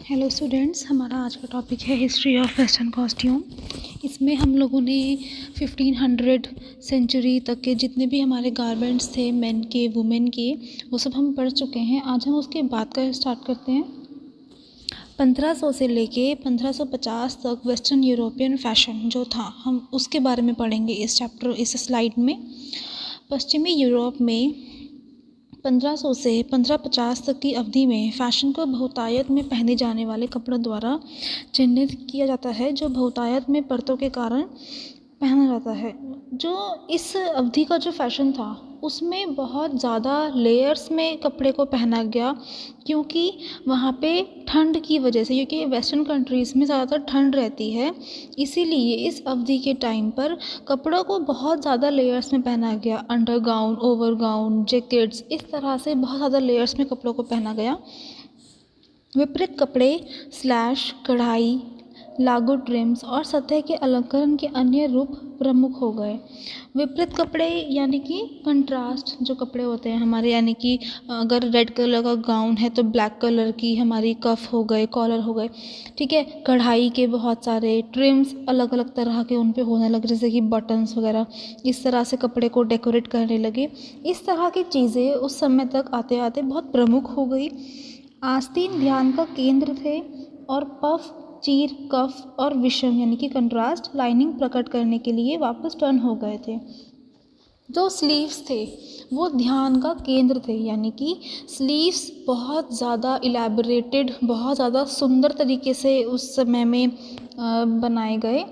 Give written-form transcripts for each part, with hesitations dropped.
Hello students, हमारा आज का टॉपिक है हिस्ट्री ऑफ वेस्टर्न कॉस्ट्यूम। इसमें हम लोगों ने 1500 सेंचुरी तक के जितने भी हमारे गारमेंट्स थे, मेन के, वुमेन के, वो सब हम पढ़ चुके हैं। आज हम उसके बाद का स्टार्ट करते हैं। 1500 से लेके 1550 तक वेस्टर्न यूरोपियन फैशन जो था, हम उसके बारे में पढ़ेंगे इस स्लाइड में। पश्चिमी यूरोप में 1500 से 1550 तक की अवधि में फ़ैशन को बहुतायत में पहने जाने वाले कपड़ों द्वारा चिह्नित किया जाता है, जो बहुतायत में परतों के कारण पहना जाता है। जो इस अवधि का जो फ़ैशन था, उसमें बहुत ज़्यादा लेयर्स में कपड़े को पहना गया, क्योंकि वहाँ पे ठंड की वजह से, क्योंकि वेस्टर्न कंट्रीज़ में ज़्यादातर ठंड रहती है, इसीलिए इस अवधि के टाइम पर कपड़ों को बहुत ज़्यादा लेयर्स में पहना गया। Under gown, over gown, jackets, इस तरह से बहुत ज़्यादा लेयर्स में कपड़ों को पहना गया। विपरीत कपड़े स्लैश, कढ़ाई, लागू ट्रिम्स और सतह के अलंकरण के अन्य रूप प्रमुख हो गए। विपरीत कपड़े यानी कि कंट्रास्ट जो कपड़े होते हैं हमारे, यानी कि अगर रेड कलर का गाउन है तो ब्लैक कलर की हमारी कफ हो गए, कॉलर हो गए, ठीक है। कढ़ाई के बहुत सारे ट्रिम्स अलग अलग तरह के उन पे होने लगे, जैसे कि बटन्स वगैरह, इस तरह से कपड़े को डेकोरेट करने लगे। इस तरह की चीज़ें उस समय तक आते आते बहुत प्रमुख हो गई। आस्तीन ध्यान का केंद्र थे और पफ, चीर, कफ और विषम यानी कि कंट्रास्ट लाइनिंग प्रकट करने के लिए वापस टर्न हो गए थे। जो स्लीव्स थे वो ध्यान का केंद्र थे, यानी कि स्लीव्स बहुत ज़्यादा इलेबोरेटेड, बहुत ज़्यादा सुंदर तरीके से उस समय में बनाए गए।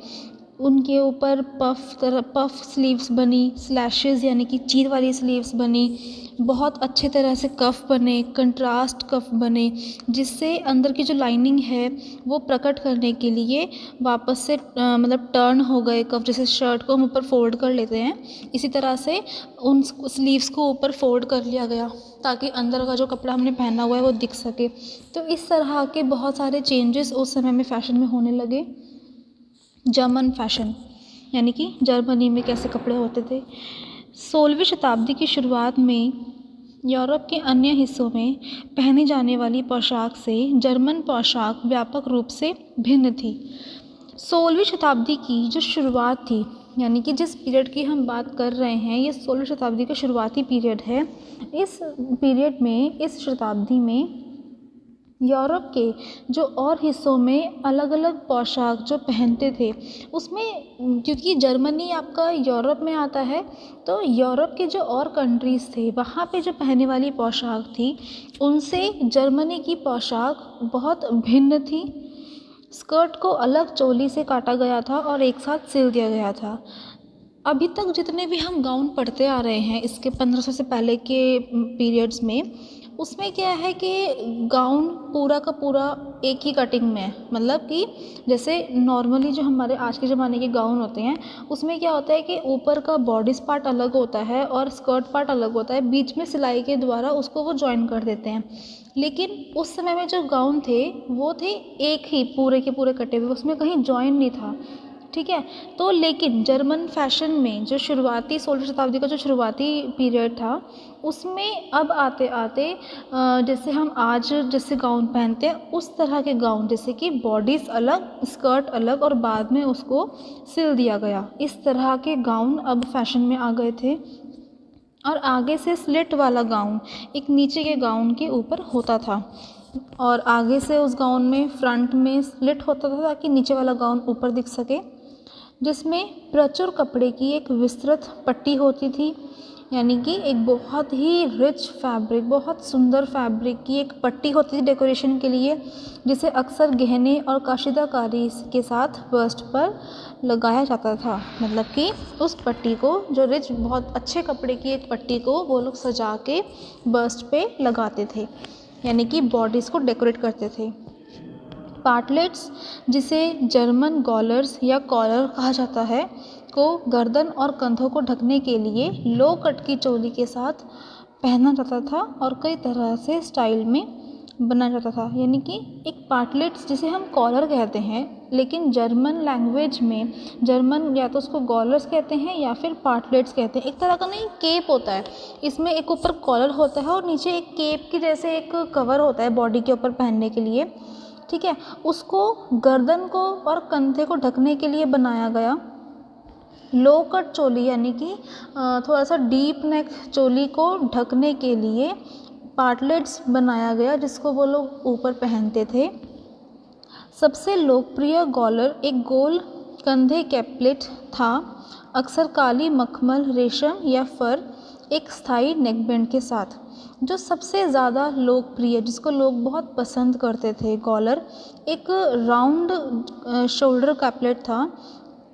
उनके ऊपर पफ स्लीव्स बनी, स्लैशेस यानी कि चीर वाली स्लीव्स बनी, बहुत अच्छे तरह से कफ बने, कंट्रास्ट कफ बने, जिससे अंदर की जो लाइनिंग है वो प्रकट करने के लिए वापस से मतलब टर्न हो गए कफ। जैसे शर्ट को हम ऊपर फोल्ड कर लेते हैं, इसी तरह से उन स्लीव्स को ऊपर फोल्ड कर लिया गया, ताकि अंदर का जो कपड़ा हमने पहना हुआ है वो दिख सके। तो इस तरह के बहुत सारे चेंजेस उस समय में फ़ैशन में होने लगे। जर्मन फैशन यानी कि जर्मनी में कैसे कपड़े होते थे। 16वीं शताब्दी की शुरुआत में यूरोप के अन्य हिस्सों में पहनी जाने वाली पोशाक से जर्मन पोशाक व्यापक रूप से भिन्न थी। 16वीं शताब्दी की जो शुरुआत थी, यानी कि जिस पीरियड की हम बात कर रहे हैं, ये 16वीं शताब्दी का शुरुआती पीरियड है। इस पीरियड में, इस शताब्दी में यूरोप के जो और हिस्सों में अलग अलग पोशाक जो पहनते थे, उसमें क्योंकि जर्मनी आपका यूरोप में आता है, तो यूरोप के जो और कंट्रीज़ थे वहाँ पे जो पहनने वाली पोशाक थी, उनसे जर्मनी की पोशाक बहुत भिन्न थी। स्कर्ट को अलग चोली से काटा गया था और एक साथ सिल दिया गया था। अभी तक जितने भी हम गाउन पढ़ते आ रहे हैं इसके 1500 से पहले के पीरियड्स में, उसमें क्या है कि गाउन पूरा का पूरा एक ही कटिंग में है। मतलब कि जैसे नॉर्मली जो हमारे आज के ज़माने के गाउन होते हैं, उसमें क्या होता है कि ऊपर का बॉडीज़ पार्ट अलग होता है और स्कर्ट पार्ट अलग होता है, बीच में सिलाई के द्वारा उसको वो जॉइन कर देते हैं। लेकिन उस समय में जो गाउन थे वो थे एक ही पूरे के पूरे कटे हुए, उसमें कहीं जॉइन नहीं था, ठीक है। तो लेकिन जर्मन फैशन में जो शुरुआती 16वीं शताब्दी का जो शुरुआती पीरियड था, उसमें अब आते आते जैसे हम आज जैसे गाउन पहनते हैं उस तरह के गाउन, जैसे कि बॉडीज़ अलग, स्कर्ट अलग और बाद में उसको सिल दिया गया, इस तरह के गाउन अब फैशन में आ गए थे। और आगे से स्लिट वाला गाउन एक नीचे के गाउन के ऊपर होता था, और आगे से उस गाउन में फ्रंट में स्लिट होता था ताकि नीचे वाला गाउन ऊपर दिख सके, जिसमें प्रचुर कपड़े की एक विस्तृत पट्टी होती थी, यानी कि एक बहुत ही रिच फैब्रिक, बहुत सुंदर फैब्रिक की एक पट्टी होती थी डेकोरेशन के लिए, जिसे अक्सर गहने और कशीदाकारी के साथ बस्ट पर लगाया जाता था। मतलब कि उस पट्टी को, जो रिच बहुत अच्छे कपड़े की एक पट्टी को वो लोग सजा के बस्ट पे लगाते थे, यानी कि बॉडीज़ को डेकोरेट करते थे। पार्टलेट्स, जिसे जर्मन गॉलर्स या कॉलर कहा जाता है, को गर्दन और कंधों को ढकने के लिए लो कट की चोली के साथ पहना जाता था और कई तरह से स्टाइल में बनाया जाता था। यानी कि एक पार्टलेट्स जिसे हम कॉलर कहते हैं, लेकिन जर्मन लैंग्वेज में जर्मन या तो उसको गॉलर्स कहते हैं या फिर पार्टलेट्स कहते हैं। एक तरह का नहीं, केप होता है, इसमें एक ऊपर कॉलर होता है और नीचे एक केप की जैसे एक कवर होता है बॉडी के ऊपर पहनने के लिए। ठीक है, उसको गर्दन को और कंधे को ढकने के लिए बनाया गया। लो कट चोली यानी कि थोड़ा सा डीप नेक चोली को ढकने के लिए पार्टलेट्स बनाया गया, जिसको वो लोग ऊपर पहनते थे। सबसे लोकप्रिय गॉलर एक गोल कंधे कैपलेट था, अक्सर काली मखमल, रेशम या फर, एक स्थायी नेकबैंड के साथ। जो सबसे ज़्यादा लोकप्रिय, जिसको लोग बहुत पसंद करते थे गॉलर, एक राउंड शोल्डर कैपलेट था।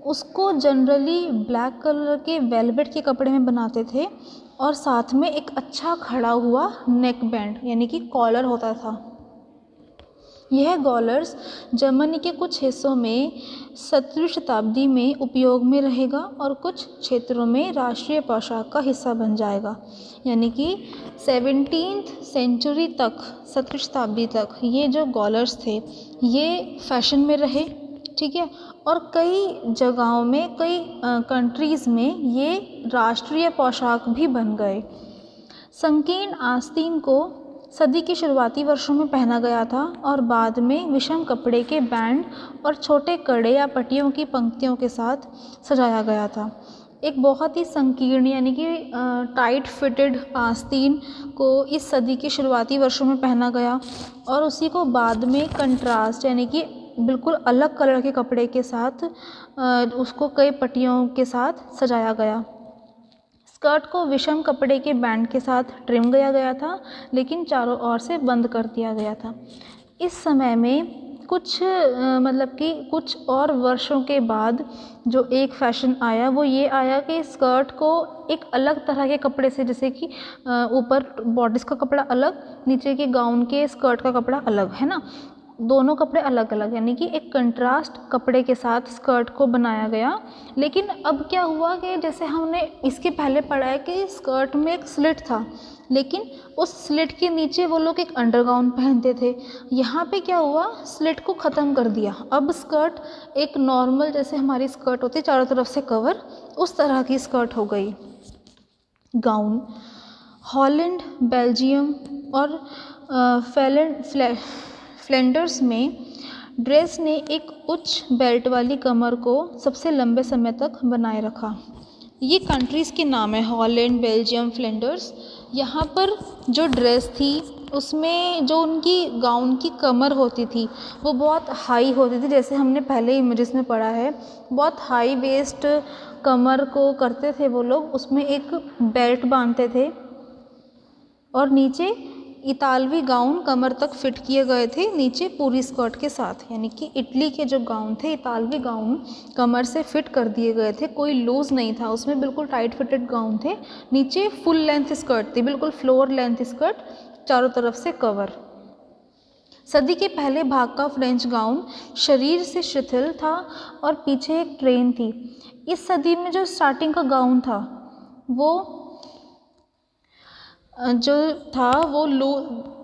उसको जनरली ब्लैक कलर के वेलवेट के कपड़े में बनाते थे और साथ में एक अच्छा खड़ा हुआ नेक बैंड यानी कि कॉलर होता था। यह गॉलर्स जर्मनी के कुछ हिस्सों में 17वीं शताब्दी में उपयोग में रहेगा और कुछ क्षेत्रों में राष्ट्रीय पोशाक का हिस्सा बन जाएगा। यानी कि 17th सेंचुरी तक, 17वीं शताब्दी तक ये जो गॉलर्स थे ये फैशन में रहे, ठीक है, और कई जगहों में, कई कंट्रीज़ में ये राष्ट्रीय पोशाक भी बन गए। संकीर्ण आस्तीन को सदी के शुरुआती वर्षों में पहना गया था और बाद में विषम कपड़े के बैंड और छोटे कड़े या पट्टियों की पंक्तियों के साथ सजाया गया था। एक बहुत ही संकीर्ण यानी कि टाइट फिटेड आस्तीन को इस सदी के शुरुआती वर्षों में पहना गया और उसी को बाद में कंट्रास्ट यानी कि बिल्कुल अलग कलर के कपड़े के साथ उसको कई पट्टियों के साथ सजाया गया। स्कर्ट को विषम कपड़े के बैंड के साथ ट्रिम किया गया था, लेकिन चारों ओर से बंद कर दिया गया था। इस समय में कुछ और वर्षों के बाद जो एक फ़ैशन आया वो ये आया कि स्कर्ट को एक अलग तरह के कपड़े से, जैसे कि ऊपर बॉडीज़ का कपड़ा अलग, नीचे के गाउन के स्कर्ट का कपड़ा अलग, है ना, दोनों कपड़े अलग अलग, यानी कि एक कंट्रास्ट कपड़े के साथ स्कर्ट को बनाया गया। लेकिन अब क्या हुआ कि जैसे हमने इसके पहले पढ़ा है कि स्कर्ट में एक स्लिट था, लेकिन उस स्लिट के नीचे वो लोग एक अंडरगाउन पहनते थे। यहाँ पे क्या हुआ, स्लिट को ख़त्म कर दिया। अब स्कर्ट एक नॉर्मल, जैसे हमारी स्कर्ट होती है चारों तरफ से कवर, उस तरह की स्कर्ट हो गई। गाउन हॉलैंड, बेल्जियम और फ्लैंडर्स में ड्रेस ने एक उच्च बेल्ट वाली कमर को सबसे लंबे समय तक बनाए रखा। ये कंट्रीज़ के नाम है, हॉलैंड, बेल्जियम, फ्लैंडर्स। यहाँ पर जो ड्रेस थी उसमें जो उनकी गाउन की कमर होती थी वो बहुत हाई होती थी, जैसे हमने पहले इमेजेस में पढ़ा है, बहुत हाई वेस्ट कमर को करते थे वो लोग, उसमें एक बेल्ट बांधते थे और नीचे इतालवी गाउन कमर तक फिट किए गए थे, नीचे पूरी स्कर्ट के साथ। यानी कि इटली के जो गाउन थे, इतालवी गाउन कमर से फिट कर दिए गए थे, कोई लूज़ नहीं था उसमें, बिल्कुल टाइट फिटेड गाउन थे। नीचे फुल लेंथ स्कर्ट थी, बिल्कुल फ्लोर लेंथ स्कर्ट, चारों तरफ से कवर। सदी के पहले भाग का फ्रेंच गाउन शरीर से शिथिल था और पीछे एक ट्रेन थी। इस सदी में जो स्टार्टिंग का गाउन था वो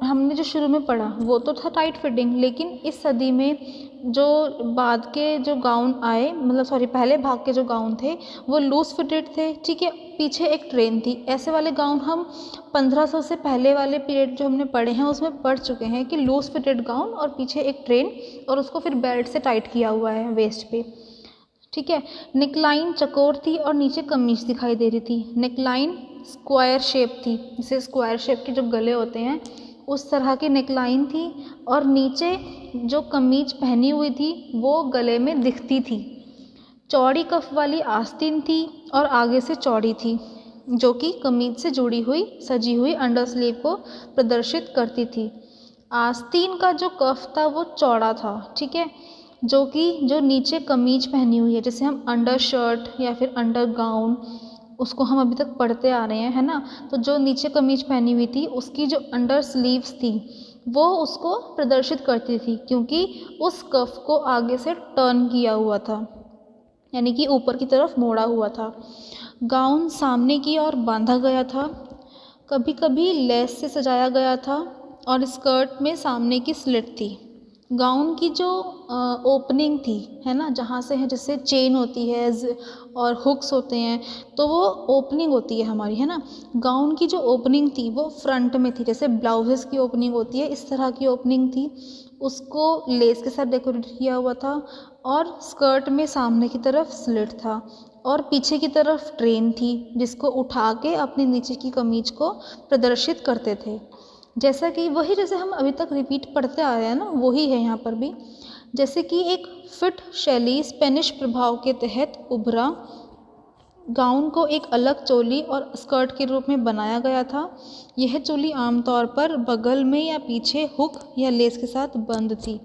हमने जो शुरू में पढ़ा वो तो था टाइट फिटिंग, लेकिन इस सदी में जो बाद के जो गाउन आए, पहले भाग के जो गाउन थे वो लूज फिटेड थे, ठीक है, पीछे एक ट्रेन थी। ऐसे वाले गाउन हम 1500 से पहले वाले पीरियड जो हमने पढ़े हैं उसमें पढ़ चुके हैं कि लूज फिटेड गाउन और पीछे एक ट्रेन और उसको फिर बेल्ट से टाइट किया हुआ है वेस्ट पे, ठीक है। नेकलाइन चकोर थी और नीचे कमीज दिखाई दे रही थी। नेकलाइन स्क्वायर शेप थी, जैसे स्क्वायर शेप के जो गले होते हैं उस तरह की नेकलाइन थी और नीचे जो कमीज पहनी हुई थी वो गले में दिखती थी। चौड़ी कफ वाली आस्तीन थी और आगे से चौड़ी थी, जो कि कमीज से जुड़ी हुई सजी हुई अंडर स्लीव को प्रदर्शित करती थी। आस्तीन का जो कफ था वो चौड़ा था, ठीक है, जो नीचे कमीज पहनी हुई है, जैसे हम अंडर शर्ट या फिर अंडर गाउन, उसको हम अभी तक पढ़ते आ रहे हैं, है ना, तो जो नीचे कमीज पहनी हुई थी उसकी जो अंडर स्लीव्स थी वो उसको प्रदर्शित करती थी, क्योंकि उस कफ को आगे से टर्न किया हुआ था, यानी कि ऊपर की तरफ मोड़ा हुआ था। गाउन सामने की ओर बांधा गया था, कभी कभी लेस से सजाया गया था और स्कर्ट में सामने की स्लिट थी। गाउन की जो ओपनिंग थी, है ना, जहाँ से है जैसे चेन होती है और हुक्स होते हैं, तो वो ओपनिंग होती है हमारी, है ना। गाउन की जो ओपनिंग थी वो फ्रंट में थी, जैसे ब्लाउजेस की ओपनिंग होती है इस तरह की ओपनिंग थी। उसको लेस के साथ डेकोरेट किया हुआ था और स्कर्ट में सामने की तरफ स्लिट था और पीछे की तरफ ट्रेन थी जिसको उठा के अपने नीचे की कमीज को प्रदर्शित करते थे। जैसा कि वही जैसे हम अभी तक रिपीट पढ़ते आ रहे हैं ना, वही है यहाँ पर भी। जैसे कि एक फिट शैली स्पेनिश प्रभाव के तहत उभरा, गाउन को एक अलग चोली और स्कर्ट के रूप में बनाया गया था। यह चोली आमतौर पर बगल में या पीछे हुक या लेस के साथ बंद थी।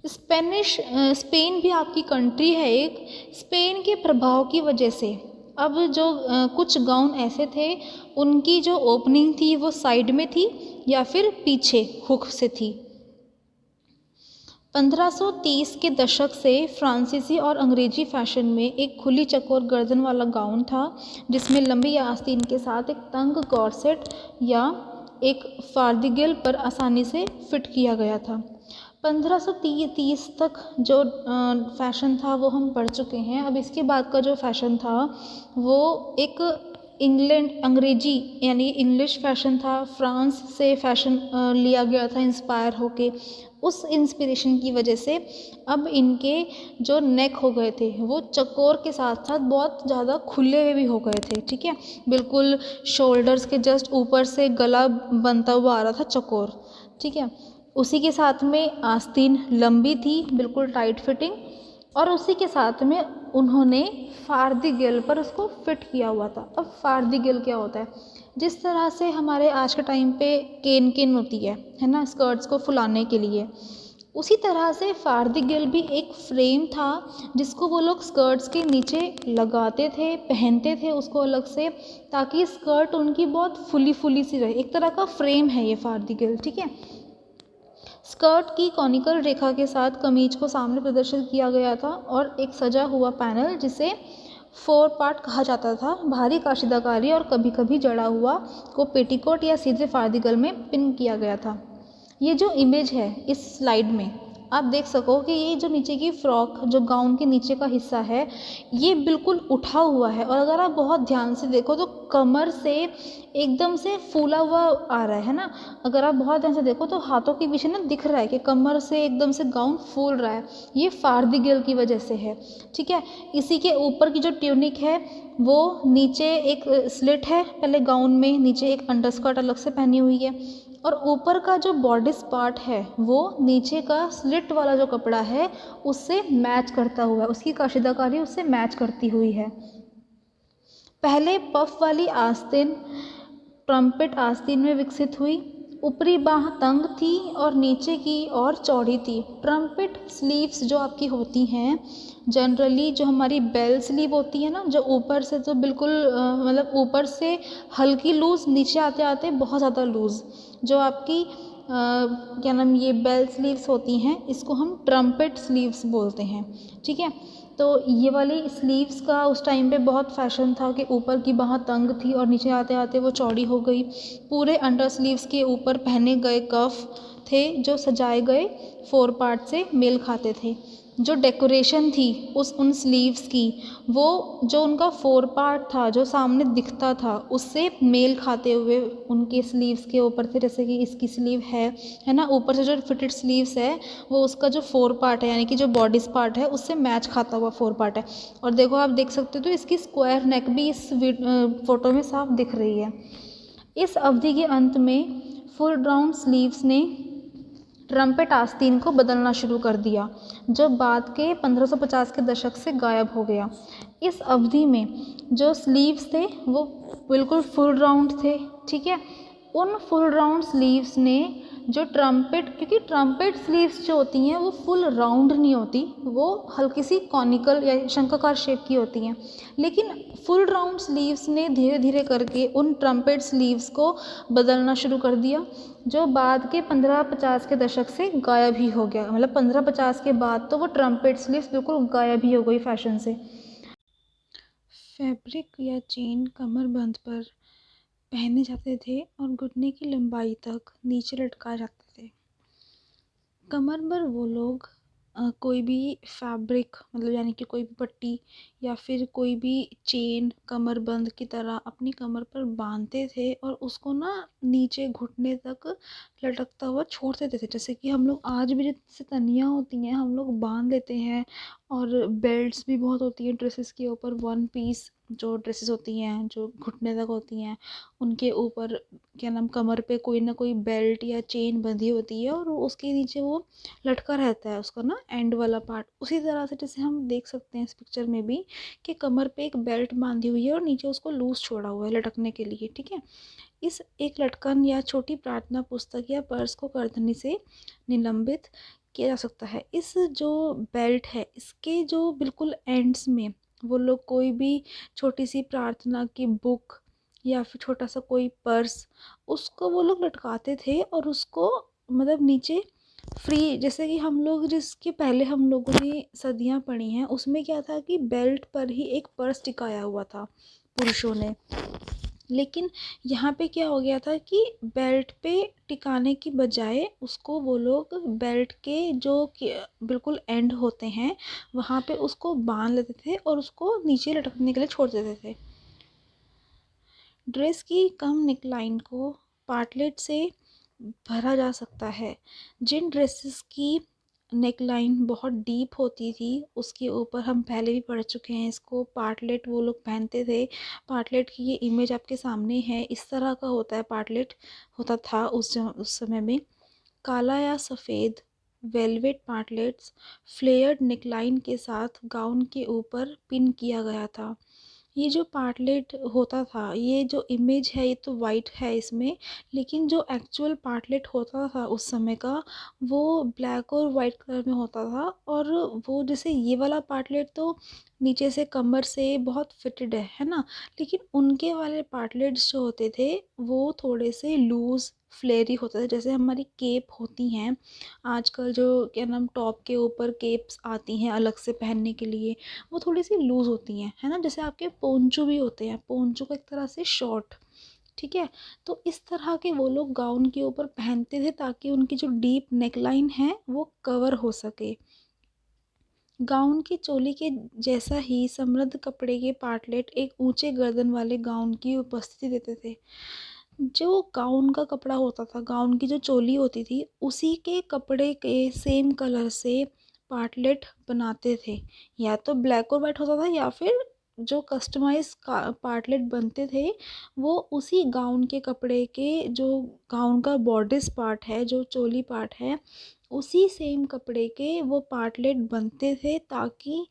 स्पेन भी आपकी कंट्री है एक। स्पेन के प्रभाव की वजह से अब जो कुछ गाउन ऐसे थे, उनकी जो ओपनिंग थी वो साइड में थी या फिर पीछे हुक से थी। 1530 के दशक से फ्रांसीसी और अंग्रेजी फैशन में एक खुली चकोर गर्दन वाला गाउन था जिसमें लंबी आस्तीन के साथ एक तंग कॉर्सेट या एक फार्दिगेल पर आसानी से फिट किया गया था। 1530 तक जो फैशन था वो हम पढ़ चुके हैं। अब इसके बाद का जो फैशन था वो एक अंग्रेजी यानी इंग्लिश फैशन था। फ्रांस से फैशन लिया गया था इंस्पायर होके। उस इंस्पिरेशन की वजह से अब इनके जो नेक हो गए थे वो चकोर के साथ साथ बहुत ज़्यादा खुले हुए भी हो गए थे। ठीक है, बिल्कुल शोल्डर्स के जस्ट ऊपर से गला बनता हुआ आ रहा था चकोर। ठीक है, उसी के साथ में आस्तीन लंबी थी, बिल्कुल टाइट फिटिंग, और उसी के साथ में उन्होंने फार्दिगेल पर उसको फिट किया हुआ था। अब फार्दिगेल क्या होता है? जिस तरह से हमारे आज के टाइम पे केन होती है ना, स्कर्ट्स को फुलाने के लिए, उसी तरह से फार्दिगेल भी एक फ्रेम था जिसको वो लोग स्कर्ट्स के नीचे लगाते थे, पहनते थे उसको अलग से, ताकि स्कर्ट उनकी बहुत फुली फुली सी रहे। एक तरह का फ्रेम है ये फार्दिगेल। ठीक है, स्कर्ट की कॉनिकल रेखा के साथ कमीज को सामने प्रदर्शित किया गया था और एक सजा हुआ पैनल जिसे 4 पार्ट कहा जाता था, भारी काशिदाकारी और कभी कभी जड़ा हुआ को पेटीकोट या सीधे फार्दिगल में पिन किया गया था। ये जो इमेज है इस स्लाइड में आप देख सको कि ये जो नीचे की फ्रॉक, जो गाउन के नीचे का हिस्सा है, ये बिल्कुल उठा हुआ है और अगर आप बहुत ध्यान से देखो तो कमर से एकदम से फूला हुआ आ रहा है ना। अगर आप बहुत ध्यान से देखो तो हाथों के पीछे ना दिख रहा है कि कमर से एकदम से गाउन फूल रहा है। ये फार्दिगेल की वजह से है। ठीक है, इसी के ऊपर की जो ट्यूनिक है वो नीचे एक स्लिट है पहले गाउन में, नीचे एक अंडरस्कर्ट अलग से पहनी हुई है, और ऊपर का जो बॉडीज पार्ट है वो नीचे का स्लिट वाला जो कपड़ा है उससे मैच करता हुआ है, उसकी कशिदाकारी उससे मैच करती हुई है। पहले पफ वाली आस्तीन ट्रम्पेट आस्तीन में विकसित हुई। ऊपरी बाह तंग थी और नीचे की और चौड़ी थी। ट्रम्पेट स्लीव्स जो आपकी होती हैं, जनरली जो हमारी बेल स्लीव होती है ना, जो ऊपर से तो बिल्कुल मतलब ऊपर से हल्की लूज़, नीचे आते आते बहुत ज़्यादा लूज़, जो आपकी क्या नाम, ये बेल स्लीव्स होती हैं, इसको हम ट्रम्पेट स्लीव्स बोलते हैं। ठीक है, तो ये वाली स्लीव्स का उस टाइम पे बहुत फैशन था कि ऊपर की बाह तंग थी और नीचे आते आते वो चौड़ी हो गई। पूरे अंडर स्लीव्स के ऊपर पहने गए कफ थे जो सजाए गए 4 पार्ट से मेल खाते थे। जो डेकोरेशन थी उन स्लीव्स की, वो जो उनका 4 पार्ट था जो सामने दिखता था उससे मेल खाते हुए उनके स्लीव्स के ऊपर थे। जैसे कि इसकी स्लीव है ना, ऊपर से जो फिटेड स्लीव्स है वो उसका जो 4 पार्ट है यानी कि जो बॉडीज पार्ट है उससे मैच खाता हुआ 4 पार्ट है। और देखो आप देख सकते हो तो इसकी स्क्वायर नेक भी इस फोटो में साफ दिख रही है। इस अवधि के अंत में फुल राउंड स्लीव्स ने ट्रम्पेट आस्तीन को बदलना शुरू कर दिया, जो बाद के 1550 के दशक से गायब हो गया। इस अवधि में जो स्लीव्स थे वो बिल्कुल फुल राउंड थे। ठीक है, उन फुल राउंड स्लीव्स ने जो ट्रम्पेट, क्योंकि ट्रम्पेट स्लीव्स जो होती हैं वो फुल राउंड नहीं होती, वो हल्की सी कॉनिकल या शंखाकार शेप की होती हैं, लेकिन फुल राउंड स्लीव्स ने धीरे धीरे करके उन ट्रम्पेट स्लीव्स को बदलना शुरू कर दिया, जो बाद के 1550 के दशक से गायब ही हो गया। मतलब 1550 के बाद तो वो ट्रम्पेट स्लीव्स बिल्कुल गायब ही हो गई फैशन से। फैब्रिक या चेन कमरबंद पर पहने जाते थे और घुटने की लंबाई तक नीचे लटकाए जाते थे। कमर पर वो लोग कोई भी फैब्रिक मतलब यानी कि कोई भी पट्टी या फिर कोई भी चेन कमरबंद की तरह अपनी कमर पर बांधते थे और उसको ना नीचे घुटने तक लटकता हुआ छोड़ देते थे। जैसे कि हम लोग आज भी जैसे तनियाँ होती हैं हम लोग बांध लेते हैं, और बेल्ट्स भी बहुत होती हैं ड्रेसेस के ऊपर। वन पीस जो ड्रेसेस होती हैं जो घुटने तक होती हैं उनके ऊपर क्या नाम कमर पे कोई ना कोई बेल्ट या चेन बंधी होती है और उसके नीचे वो लटका रहता है उसका ना एंड वाला पार्ट। उसी तरह से जैसे हम देख सकते हैं इस पिक्चर में भी कि कमर पे एक बेल्ट बांधी हुई है और नीचे उसको लूज छोड़ा हुआ है लटकने के लिए। ठीक है, इस एक लटकन या छोटी प्रार्थना पुस्तक या पर्स को करधनी से निलंबित किया जा सकता है। इस जो बेल्ट है इसके जो बिल्कुल एंड्स में वो लोग कोई भी छोटी सी प्रार्थना की बुक या फिर छोटा सा कोई पर्स उसको वो लोग लटकाते थे और उसको मतलब नीचे फ्री। जैसे कि हम लोग जिसके पहले हम लोगों ने सदियां पढ़ी हैं उसमें क्या था कि बेल्ट पर ही एक पर्स टिकाया हुआ था पुरुषों ने। लेकिन यहाँ पे क्या हो गया था कि बेल्ट पे टिकाने की बजाय उसको वो लोग बेल्ट के जो बिल्कुल एंड होते हैं वहाँ पे उसको बांध लेते थे और उसको नीचे लटकने के लिए छोड़ देते थे। ड्रेस की कम नेकलाइन को पार्टलेट से भरा जा सकता है। जिन ड्रेसेस की नेकलाइन बहुत डीप होती थी उसके ऊपर हम पहले भी पढ़ चुके हैं इसको, पार्टलेट वो लोग पहनते थे। पार्टलेट की ये इमेज आपके सामने है, इस तरह का होता है पार्टलेट, होता था उस समय में। काला या सफ़ेद वेलवेट पार्टलेट्स फ्लेयर्ड नेकलाइन के साथ गाउन के ऊपर पिन किया गया था। ये जो पार्टलेट होता था, ये जो इमेज है ये तो वाइट है इसमें, लेकिन जो एक्चुअल पार्टलेट होता था उस समय का वो ब्लैक और वाइट कलर में होता था। और वो जैसे ये वाला पार्टलेट तो नीचे से कमर से बहुत फिटेड है ना, लेकिन उनके वाले पार्टलेट्स जो होते थे वो थोड़े से लूज़ फ्लेयरी होते थे। जैसे हमारी केप होती हैं आजकल जो क्या नाम टॉप के ऊपर केप्स आती हैं अलग से पहनने के लिए, वो थोड़ी सी लूज़ होती हैं है ना। जैसे आपके पोंचो भी होते हैं, पोंचो का एक तरह से शॉर्ट। ठीक है, तो इस तरह के वो लोग गाउन के ऊपर पहनते थे ताकि उनकी जो डीप नेकलाइन है वो कवर हो सके। गाउन की चोली के जैसा ही समृद्ध कपड़े के पार्टलेट एक ऊंचे गर्दन वाले गाउन की उपस्थिति देते थे। जो गाउन का कपड़ा होता था, गाउन की जो चोली होती थी उसी के कपड़े के सेम कलर से पार्टलेट बनाते थे। या तो ब्लैक और वाइट होता था या फिर जो कस्टमाइज पार्टलेट बनते थे वो उसी गाउन के कपड़े के जो गाउन का बॉर्डर्स पार्ट है जो चोली पार्ट है उसी सेम कपड़े के वो पार्टलेट बनते थे ताकि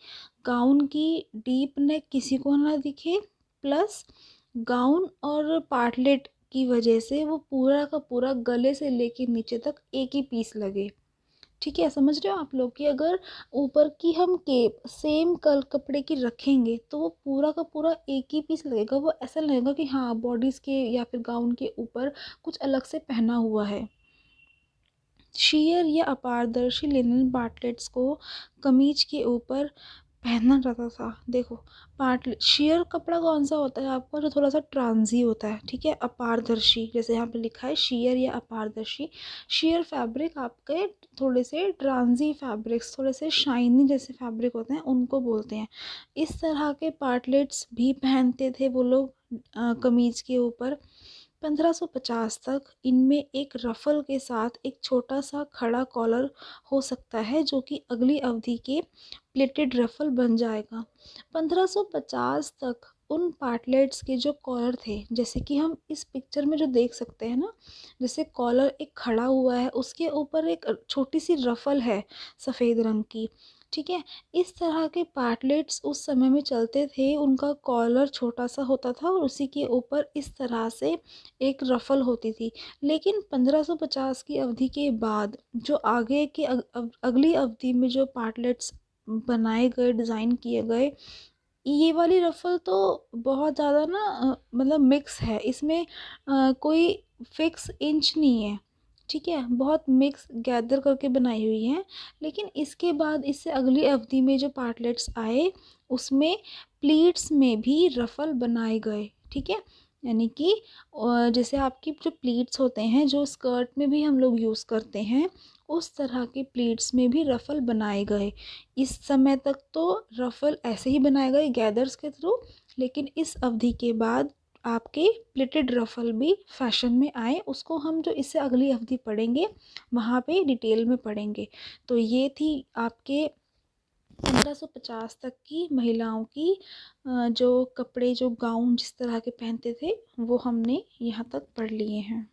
गाउन की डीप नेक किसी को ना दिखे, प्लस गाउन और पार्टलेट की वजह से वो पूरा का पूरा गले से लेके नीचे तक एक ही पीस लगे। ठीक है, समझ रहे हो आप लोग कि अगर ऊपर की हम केप सेम कल कपड़े की रखेंगे तो वो पूरा का पूरा एक ही पीस लगेगा, वो ऐसा लगेगा कि हाँ बॉडीज़ के या फिर गाउन के ऊपर कुछ अलग से पहना हुआ है। शियर या अपारदर्शी लिनन पार्टलेट्स को कमीज के ऊपर पहनना जाता था। देखो पार्ट शियर कपड़ा कौन सा होता है आपका, जो थोड़ा सा ट्रांजी होता है। ठीक है, अपारदर्शी जैसे यहाँ पे लिखा है शियर या अपारदर्शी। शियर फैब्रिक आपके थोड़े से ट्रांजी फैब्रिक्स, थोड़े से शाइनी जैसे फैब्रिक होते हैं उनको बोलते हैं। इस तरह के पार्टलेट्स भी पहनते थे वो लोग कमीज के ऊपर। 1550 तक इनमें एक रफल के साथ एक छोटा सा खड़ा कॉलर हो सकता है जो कि अगली अवधि के प्लेटेड रफल बन जाएगा। 1550 तक उन पार्टलेट्स के जो कॉलर थे जैसे कि हम इस पिक्चर में जो देख सकते हैं ना, जैसे कॉलर एक खड़ा हुआ है उसके ऊपर एक छोटी सी रफल है सफ़ेद रंग की। ठीक है, इस तरह के पार्टलेट्स उस समय में चलते थे, उनका कॉलर छोटा सा होता था और उसी के ऊपर इस तरह से एक रफ़ल होती थी। लेकिन 1550 की अवधि के बाद जो आगे के अगली अवधि में जो पार्टलेट्स बनाए गए, डिज़ाइन किए गए, ये वाली रफ़ल तो बहुत ज़्यादा ना मतलब मिक्स है इसमें, कोई फिक्स इंच नहीं है। ठीक है, बहुत मिक्स गैदर करके बनाई हुई है। लेकिन इसके बाद इससे अगली अवधि में जो पार्टलेट्स आए उसमें प्लीट्स में भी रफ़ल बनाए गए। ठीक है, यानी कि जैसे आपकी जो प्लीट्स होते हैं जो स्कर्ट में भी हम लोग यूज़ करते हैं उस तरह के प्लेट्स में भी रफ़ल बनाए गए। इस समय तक तो रफ़ल ऐसे ही बनाए गए गैदर्स के थ्रू, लेकिन इस अवधि के बाद आपके प्लेटेड रफ़ल भी फैशन में आए। उसको हम जो इससे अगली अवधि पढ़ेंगे वहाँ पे डिटेल में पढ़ेंगे। तो ये थी आपके 1550 तक की महिलाओं की जो कपड़े, जो गाउन जिस तरह के पहनते थे वो हमने यहाँ तक पढ़ लिए हैं।